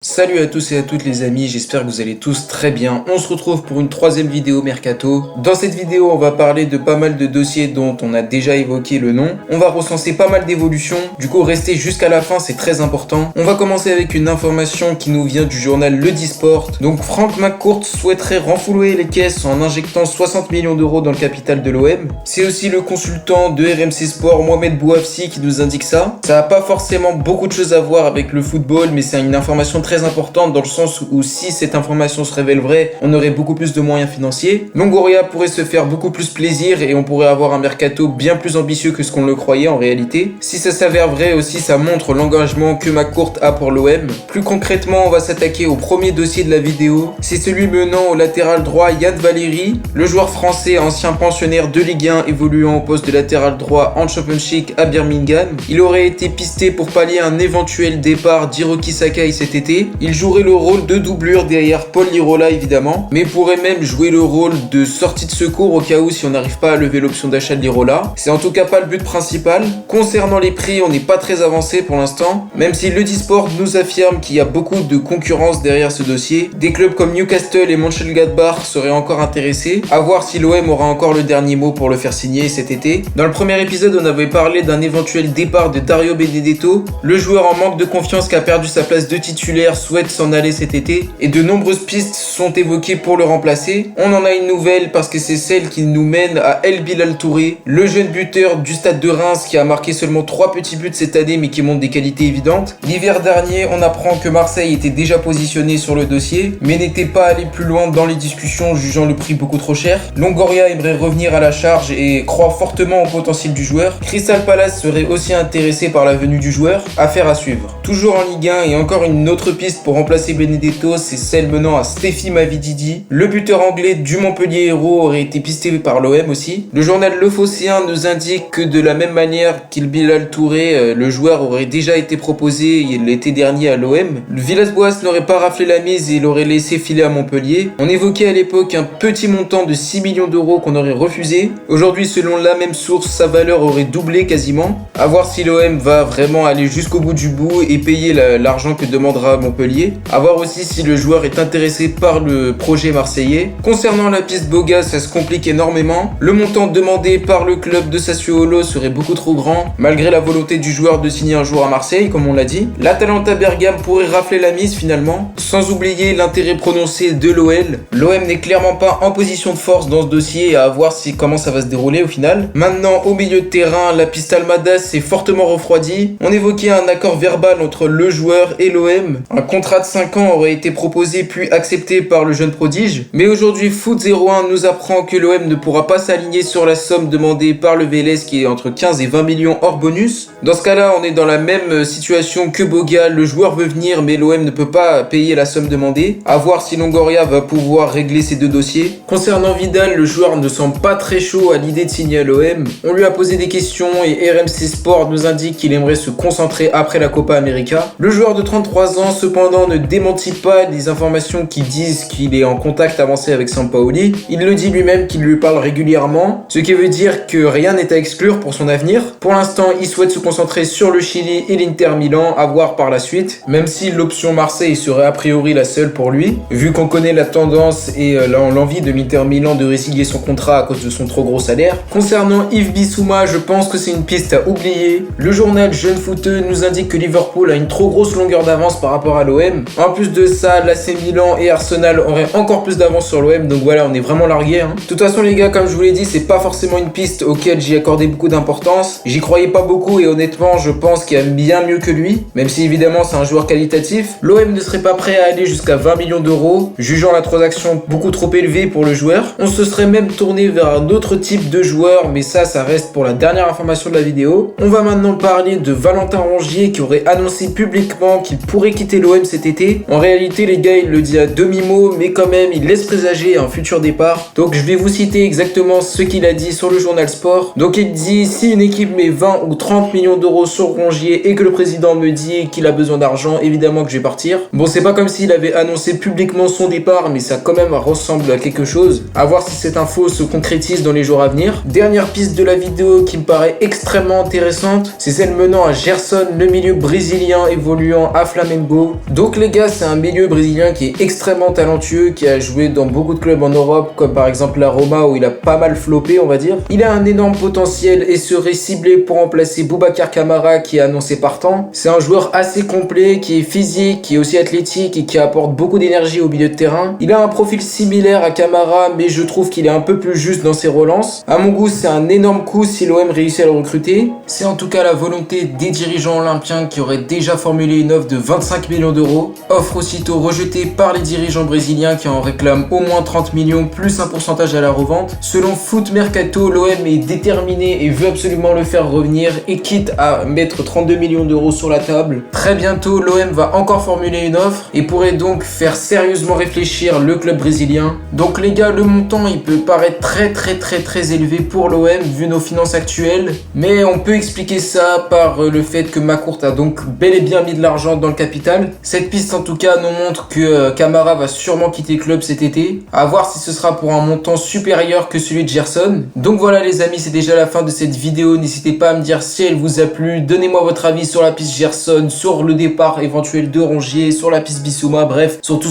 Salut à tous et à toutes les amis, j'espère que vous allez tous très bien. On se retrouve pour une troisième vidéo Mercato. Dans cette vidéo, on va parler de pas mal de dossiers dont on a déjà évoqué le nom. On va recenser pas mal d'évolutions, du coup restez jusqu'à la fin, c'est très important. On va commencer avec une information qui nous vient du journal Le Disport. Donc Frank McCourt souhaiterait renflouer les caisses en injectant 60 millions d'euros dans le capital de l'OM. C'est aussi le consultant de RMC Sport, Mohamed Bouafsi, qui nous indique ça. Ça n'a pas forcément beaucoup de choses à voir avec le football, mais c'est une information très importante dans le sens où si cette information se révèle vraie, on aurait beaucoup plus de moyens financiers. Longoria pourrait se faire beaucoup plus plaisir et on pourrait avoir un mercato bien plus ambitieux que ce qu'on le croyait en réalité. Si ça s'avère vrai aussi, ça montre l'engagement que McCourt a pour l'OM. Plus concrètement, on va s'attaquer au premier dossier de la vidéo. C'est celui menant au latéral droit Yann Valéry, le joueur français ancien pensionnaire de Ligue 1 évoluant au poste de latéral droit en Championship à Birmingham. Il aurait été pisté pour pallier un éventuel départ d'Hiroki Sakai cet été. Il jouerait le rôle de doublure derrière Paul Lirola évidemment, mais pourrait même jouer le rôle de sortie de secours au cas où si on n'arrive pas à lever l'option d'achat de Lirola. C'est en tout cas pas le but principal. Concernant les prix, on n'est pas très avancé pour l'instant, même si le Disport nous affirme qu'il y a beaucoup de concurrence derrière ce dossier. Des clubs comme Newcastle et Mönchengladbach seraient encore intéressés, à voir si l'OM aura encore le dernier mot pour le faire signer cet été. Dans le premier épisode, on avait parlé d'un éventuel départ de Dario Benedetto, le joueur en manque de confiance qui a perdu sa place de titulaire souhaite s'en aller cet été et de nombreuses pistes sont évoquées pour le remplacer. On en a une nouvelle parce que c'est celle qui nous mène à El Bilal Touré, le jeune buteur du Stade de Reims qui a marqué seulement 3 petits buts cette année mais qui montre des qualités évidentes. L'hiver dernier, on apprend que Marseille était déjà positionné sur le dossier mais n'était pas allé plus loin dans les discussions jugeant le prix beaucoup trop cher. Longoria aimerait revenir à la charge et croit fortement au potentiel du joueur. Crystal Palace serait aussi intéressé par la venue du joueur, affaire à suivre. Toujours en Ligue 1 et encore une autre piste pour remplacer Benedetto, c'est celle menant à Stephy Mavididi. Le buteur anglais du Montpellier Hérault aurait été pisté par l'OM aussi. Le journal Le Phocéen nous indique que de la même manière qu'Il Bilal Touré, le joueur aurait déjà été proposé l'été dernier à l'OM. Le Villas-Boas n'aurait pas raflé la mise et il aurait laissé filer à Montpellier. On évoquait à l'époque un petit montant de 6 millions d'euros qu'on aurait refusé. Aujourd'hui, selon la même source, sa valeur aurait doublé quasiment. À voir si l'OM va vraiment aller jusqu'au bout du bout et payer l'argent que demandera Montpellier. A voir aussi si le joueur est intéressé par le projet marseillais. Concernant la piste Boga, ça se complique énormément. Le montant demandé par le club de Sassuolo serait beaucoup trop grand, malgré la volonté du joueur de signer un jour à Marseille, comme on l'a dit. L'Atalanta Bergame pourrait rafler la mise finalement, sans oublier l'intérêt prononcé de l'OL. L'OM n'est clairement pas en position de force dans ce dossier, à voir comment ça va se dérouler au final. Maintenant, au milieu de terrain, la piste Almada s'est fortement refroidie. On évoquait un accord verbal entre le joueur et l'OM. Un contrat de 5 ans aurait été proposé puis accepté par le jeune prodige. Mais aujourd'hui, Foot 01 nous apprend que l'OM ne pourra pas s'aligner sur la somme demandée par le Vélez qui est entre 15 et 20 millions hors bonus. Dans ce cas-là, on est dans la même situation que Boga. Le joueur veut venir mais l'OM ne peut pas payer la somme demandée. À voir si Longoria va pouvoir régler ces deux dossiers. Concernant Vidal, le joueur ne semble pas très chaud à l'idée de signer à l'OM. On lui a posé des questions et RMC Sport nous indique qu'il aimerait se concentrer après la Copa América. Le joueur de 33 ans cependant ne démentit pas les informations qui disent qu'il est en contact avancé avec Sampaoli. Il le dit lui-même qu'il lui parle régulièrement, ce qui veut dire que rien n'est à exclure pour son avenir. Pour l'instant, il souhaite se concentrer sur le Chili et l'Inter Milan, à voir par la suite, même si l'option Marseille serait a priori la seule pour lui, vu qu'on connaît la tendance et l'envie de l'Inter Milan de résilier son contrat à cause de son trop gros salaire. Concernant Yves Bissouma, je pense que c'est une piste à oublier. Le journal Jeune Footeux nous indique que Liverpool a une trop grosse longueur d'avance par rapport à l'OM. En plus de ça, l'AC Milan et Arsenal auraient encore plus d'avance sur l'OM, donc voilà, on est vraiment largué. De toute façon les gars, comme je vous l'ai dit, c'est pas forcément une piste auquel j'y accordais beaucoup d'importance. J'y croyais pas beaucoup et honnêtement, je pense qu'il y a bien mieux que lui, même si évidemment c'est un joueur qualitatif. L'OM ne serait pas prêt à aller jusqu'à 20 millions d'euros, jugeant la transaction beaucoup trop élevée pour le joueur. On se serait même tourné vers un autre type de joueur, mais ça reste pour la dernière information de la vidéo. On va maintenant parler de Valentin Rongier qui aurait annoncé publiquement qu'il pourrait quitter l'OM cet été. En réalité, les gars, il le dit à demi-mot, mais quand même, il laisse présager un futur départ. Donc, je vais vous citer exactement ce qu'il a dit sur le journal Sport. Donc, il dit, si une équipe met 20 ou 30 millions d'euros sur Rongier et que le président me dit qu'il a besoin d'argent, évidemment que je vais partir. Bon, c'est pas comme s'il avait annoncé publiquement son départ, mais ça quand même ressemble à quelque chose. À voir si cette info se concrétise dans les jours à venir. Dernière piste de la vidéo qui me paraît extrêmement intéressante, c'est celle menant à Gerson, le milieu brésilien évoluant à Flamengo. Mercado. Donc les gars, c'est un milieu brésilien qui est extrêmement talentueux, qui a joué dans beaucoup de clubs en Europe, comme par exemple la Roma où il a pas mal floppé on va dire. Il a un énorme potentiel et serait ciblé pour remplacer Boubacar Kamara qui est annoncé partant. C'est un joueur assez complet, qui est physique, qui est aussi athlétique et qui apporte beaucoup d'énergie au milieu de terrain. Il a un profil similaire à Kamara, mais je trouve qu'il est un peu plus juste dans ses relances. À mon goût, c'est un énorme coup si l'OM réussit à le recruter. C'est en tout cas la volonté des dirigeants olympiens qui auraient déjà formulé une offre de 25 millions d'euros. Offre aussitôt rejetée par les dirigeants brésiliens qui en réclament au moins 30 millions plus un pourcentage à la revente. Selon Foot Mercato, l'OM est déterminé et veut absolument le faire revenir et quitte à mettre 32 millions d'euros sur la table. Très bientôt, l'OM va encore formuler une offre et pourrait donc faire sérieusement réfléchir le club brésilien. Donc les gars, le montant il peut paraître très élevé pour l'OM vu nos finances actuelles, mais on peut expliquer ça par le fait que McCourt a donc bel et bien mis de l'argent dans le capital. Cette piste en tout cas nous montre que Kamara va sûrement quitter le club cet été, à voir si ce sera pour un montant supérieur que celui de Gerson. Donc voilà les amis, c'est déjà la fin de cette vidéo. N'hésitez pas à me dire si elle vous a plu, donnez-moi votre avis sur la piste Gerson, sur le départ éventuel de Rongier, sur la piste Bissouma, bref, sur tout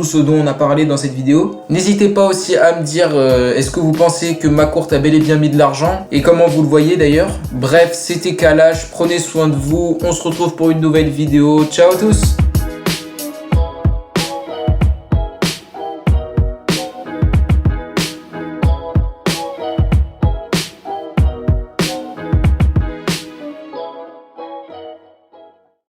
ce dont on a parlé dans cette vidéo. N'hésitez pas aussi à me dire est-ce que vous pensez que McCourt a bel et bien mis de l'argent et comment vous le voyez d'ailleurs. Bref, c'était Kalash, prenez soin de vous, on se retrouve pour une nouvelle vidéo. Ciao à tous.